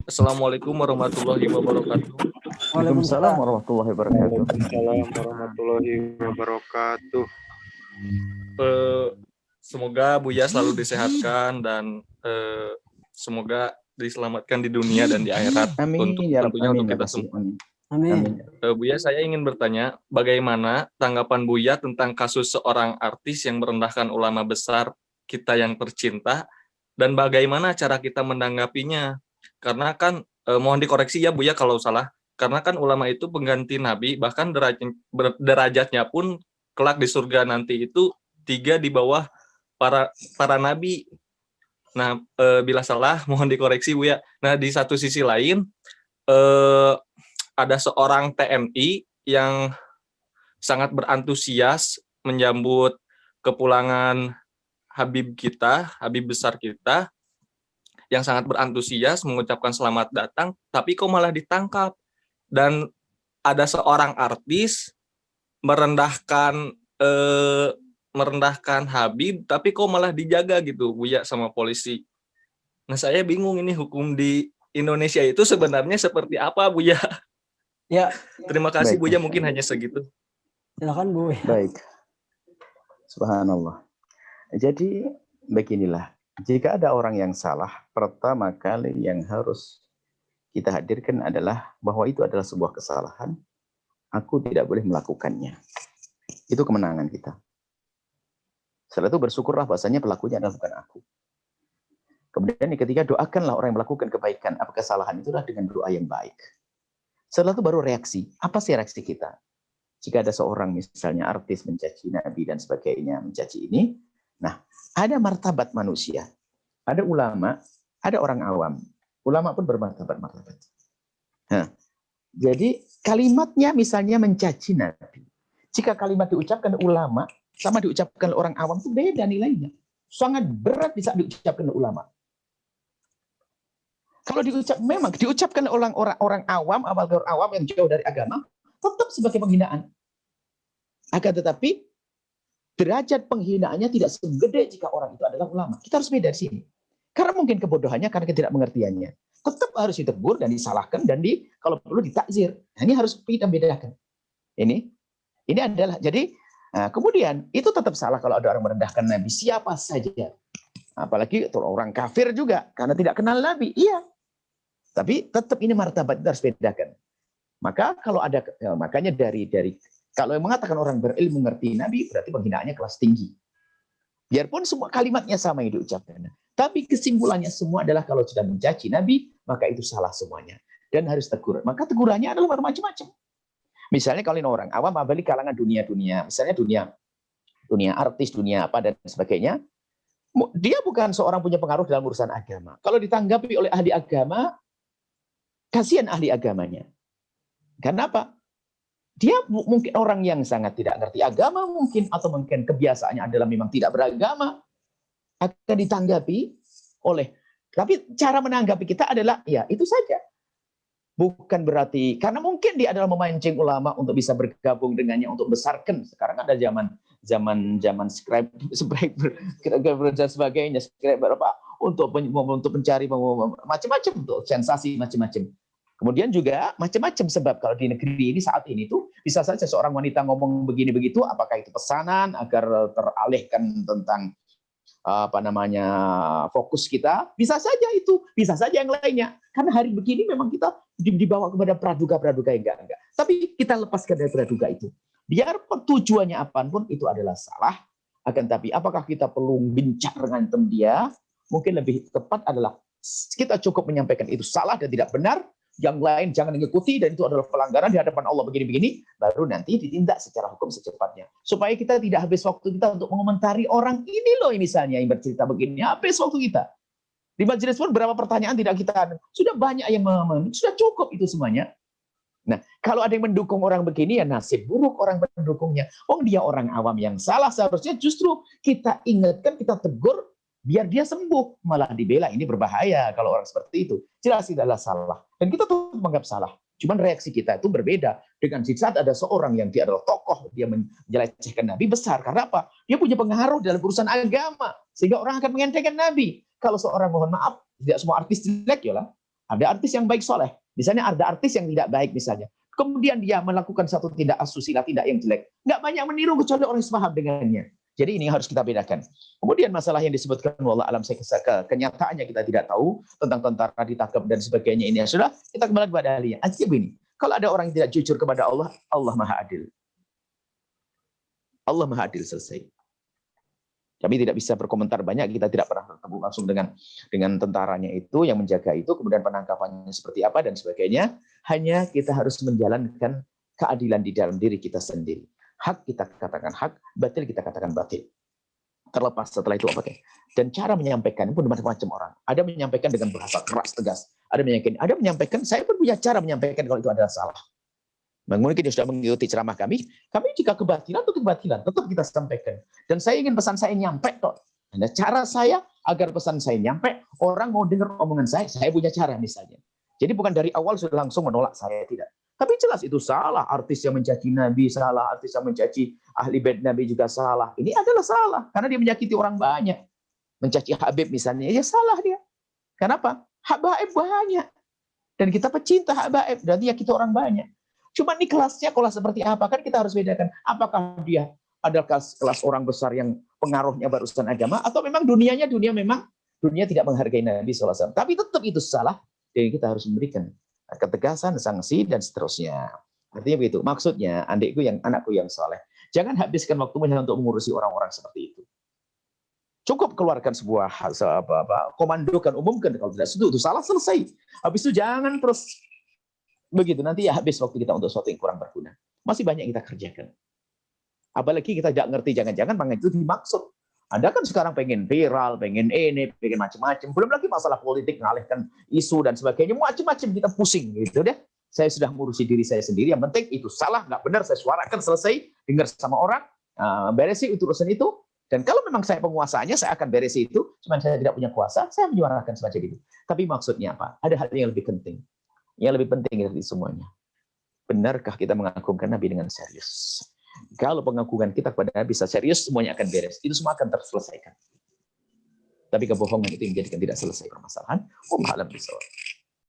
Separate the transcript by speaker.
Speaker 1: Assalamualaikum warahmatullahi wabarakatuh.
Speaker 2: Waalaikumsalam warahmatullahi wabarakatuh.
Speaker 3: Waalaikumsalam warahmatullahi wabarakatuh.
Speaker 1: Semoga Buya selalu disehatkan dan semoga diselamatkan di dunia dan di akhirat.
Speaker 2: Amin
Speaker 1: Untuk
Speaker 2: ya
Speaker 1: tentunya
Speaker 2: Amin,
Speaker 1: untuk
Speaker 2: ya
Speaker 1: kita
Speaker 2: Masih.
Speaker 1: semua.
Speaker 2: Amin.
Speaker 1: Buya, saya ingin bertanya, bagaimana tanggapan Buya tentang kasus seorang artis yang merendahkan ulama besar kita yang tercinta, dan bagaimana cara kita menanggapinya? Karena kan, mohon dikoreksi ya Buya kalau salah, karena kan ulama itu pengganti Nabi, bahkan derajatnya pun kelak di surga nanti itu 3 di bawah para Nabi. Nah, bila salah mohon dikoreksi Buya. Nah, di satu sisi lain, ada seorang TNI yang sangat berantusias menyambut kepulangan Habib kita, Habib besar kita, yang sangat berantusias mengucapkan selamat datang, tapi kok malah ditangkap. Dan ada seorang artis merendahkan Habib, tapi kok malah dijaga gitu, Buya, sama polisi. Nah, saya bingung ini hukum di Indonesia itu sebenarnya seperti apa, Buya?
Speaker 4: Ya,
Speaker 1: Terima kasih,
Speaker 2: Baik.
Speaker 1: Buya, mungkin hanya segitu.
Speaker 4: silakan Bu.
Speaker 2: Baik. Subhanallah. Jadi beginilah, jika ada orang yang salah, pertama kali yang harus kita hadirkan adalah bahwa itu adalah sebuah kesalahan. Aku tidak boleh melakukannya. Itu kemenangan kita. Setelah itu bersyukurlah bahasanya pelakunya adalah bukan aku. Kemudian yang ketiga, doakanlah orang yang melakukan kebaikan. Apa kesalahan itulah dengan doa yang baik. Setelah itu baru reaksi. Apa sih reaksi kita? Jika ada seorang misalnya artis mencaci Nabi dan sebagainya, mencaci ini, nah ada martabat manusia. Ada ulama, ada orang awam. Ulama pun bermartabat-martabat. Nah, jadi kalimatnya misalnya mencaci Nabi. Jika kalimat diucapkan ulama, sama diucapkan orang awam itu beda nilainya. Sangat berat bisa diucapkan ulama. Kalau memang diucapkan orang awam, orang awam yang jauh dari agama, tetap sebagai penghinaan. Akan tetapi derajat penghinaannya tidak segede jika orang itu adalah ulama. Kita harus beda di sini. Karena mungkin kebodohannya, karena ketidakmengertiannya. Tetap harus ditegur dan disalahkan dan kalau perlu ditakzir. Nah, ini harus kita bedakan. Ini adalah jadi kemudian itu tetap salah kalau ada orang merendahkan Nabi siapa saja. Apalagi orang kafir juga karena tidak kenal Nabi. Iya. Tapi tetap ini martabat harus bedakan. Maka kalau ada makanya dari kalau yang mengatakan orang berilmu mengerti Nabi berarti penghinaannya kelas tinggi. Biarpun semua kalimatnya sama yang diucapkan. Tapi kesimpulannya semua adalah kalau sudah mencaci Nabi, maka itu salah semuanya. Dan harus tegur. Maka tegurannya adalah macam-macam. Misalnya kalau ini orang awam, apalagi kalangan dunia-dunia. Misalnya dunia artis, dunia apa dan sebagainya. Dia bukan seorang punya pengaruh dalam urusan agama. Kalau ditanggapi oleh ahli agama, kasihan ahli agamanya. Kenapa? Dia mungkin orang yang sangat tidak ngerti agama mungkin, atau mungkin kebiasaannya adalah memang tidak beragama, akan ditanggapi oleh, tapi cara menanggapi kita adalah ya itu saja. Bukan berarti, karena mungkin dia adalah memancing ulama untuk bisa bergabung dengannya untuk besarkan. Sekarang ada zaman subscriber dan sebagainya, subscriber apa untuk mencari macam-macam, untuk sensasi macam-macam. Kemudian juga macam-macam sebab kalau di negeri ini saat ini tuh bisa saja seorang wanita ngomong begini begitu, apakah itu pesanan agar teralihkan tentang fokus kita, bisa saja itu, bisa saja yang lainnya. Karena hari begini memang kita dibawa kepada praduga-praduga yang enggak. Tapi kita lepaskan dari praduga itu. Biar tujuannya apapun itu adalah salah. Akan tapi apakah kita perlu bincang dengan dia? Mungkin lebih tepat adalah kita cukup menyampaikan itu salah dan tidak benar. Yang lain jangan mengikuti dan itu adalah pelanggaran di hadapan Allah begini-begini, baru nanti ditindak secara hukum secepatnya. Supaya kita tidak habis waktu kita untuk mengomentari orang ini loh misalnya yang bercerita begini, habis waktu kita. Di majelis pun berapa pertanyaan tidak kita, sudah banyak yang sudah cukup itu semuanya. Nah, kalau ada yang mendukung orang begini ya nasib buruk orang pendukungnya. Oh, dia orang awam yang salah, seharusnya justru kita ingatkan, kita tegur biar dia sembuh, malah dibela. Ini berbahaya kalau orang seperti itu. Jelas tidaklah salah. Dan kita tuh menganggap salah. Cuman reaksi kita itu berbeda. Dengan saat ada seorang yang dia adalah tokoh, dia menjelecehkan Nabi besar. Karena apa? Dia punya pengaruh dalam urusan agama. Sehingga orang akan mengentengkan Nabi. Kalau seorang mohon maaf, tidak semua artis jelek ya lah. Ada artis yang baik soleh. Misalnya ada artis yang tidak baik misalnya. Kemudian dia melakukan satu tindak asusila, tindak yang jelek. Nggak banyak meniru kecuali orang yang sepaham dengannya. Jadi ini harus kita bedakan. Kemudian masalah yang disebutkan wallah alam, kenyataannya kita tidak tahu tentang tentara ditangkap dan sebagainya ini. Ya sudah, kita kembali kepada ahlinya. Artinya begini, kalau ada orang yang tidak jujur kepada Allah, Allah Maha Adil. Allah Maha Adil, selesai. Kami tidak bisa berkomentar banyak, kita tidak pernah bertemu langsung dengan tentaranya itu, yang menjaga itu, kemudian penangkapannya seperti apa dan sebagainya. Hanya kita harus menjalankan keadilan di dalam diri kita sendiri. Hak kita katakan hak, batil kita katakan batil. Terlepas setelah itu apa? Dan cara menyampaikan pun macam-macam orang. Ada menyampaikan dengan bahasa keras, tegas. Ada menyampaikan, saya pun punya cara menyampaikan kalau itu adalah salah. Mungkin dia sudah mengikuti ceramah kami jika kebatilan itu kebatilan, tetap kita sampaikan. Dan saya ingin pesan saya nyampe kok. Nah, cara saya agar pesan saya nyampe, orang mau dengar omongan saya punya cara misalnya. Jadi bukan dari awal sudah langsung menolak saya, tidak. Tapi jelas itu salah, artis yang mencaci Nabi salah, artis yang mencaci ahli bait Nabi juga salah. Ini adalah salah, karena dia menyakiti orang banyak. Mencaci Habib misalnya, ya salah dia. Kenapa? Habaib banyak. Dan kita pecinta habaib, dan dia kita orang banyak. Cuma ini kelasnya kelas seperti apa? Kan kita harus bedakan. Apakah dia adalah kelas orang besar yang pengaruhnya barusan agama, atau memang dunia tidak menghargai Nabi SAW. Tapi tetap itu salah. Jadi kita harus memberikan ketegasan, sanksi, dan seterusnya. Artinya begitu. Maksudnya, anakku yang soleh, jangan habiskan waktumu hanya untuk mengurusi orang-orang seperti itu. Cukup keluarkan sebuah komandokan, umumkan. Kalau tidak setuju, itu salah, selesai. Habis itu jangan terus begitu, nanti ya habis waktu kita untuk sesuatu yang kurang berguna. Masih banyak kita kerjakan. Apalagi kita tidak ngerti, jangan-jangan itu dimaksud. Anda kan sekarang pengen viral, pengen macam-macam. Belum lagi masalah politik, mengalihkan isu dan sebagainya. Macam-macam kita pusing gitu deh. Saya sudah ngurusi diri saya sendiri. Yang penting itu salah, nggak benar, saya suarakan, selesai. Dengar sama orang, beresi urusan itu. Dan kalau memang saya penguasanya, saya akan beresi itu. Cuman saya tidak punya kuasa, saya menyuarakan semacam itu. Tapi maksudnya apa? Ada hal yang lebih penting. Yang lebih penting dari semuanya. Benarkah kita mengagungkan Nabi dengan serius? Kalau pengagungan kita kepada Nabi bisa serius, semuanya akan beres. Itu semua akan terselesaikan. Tapi kebohongan itu yang menjadikan tidak selesai permasalahan. Alam bisawab.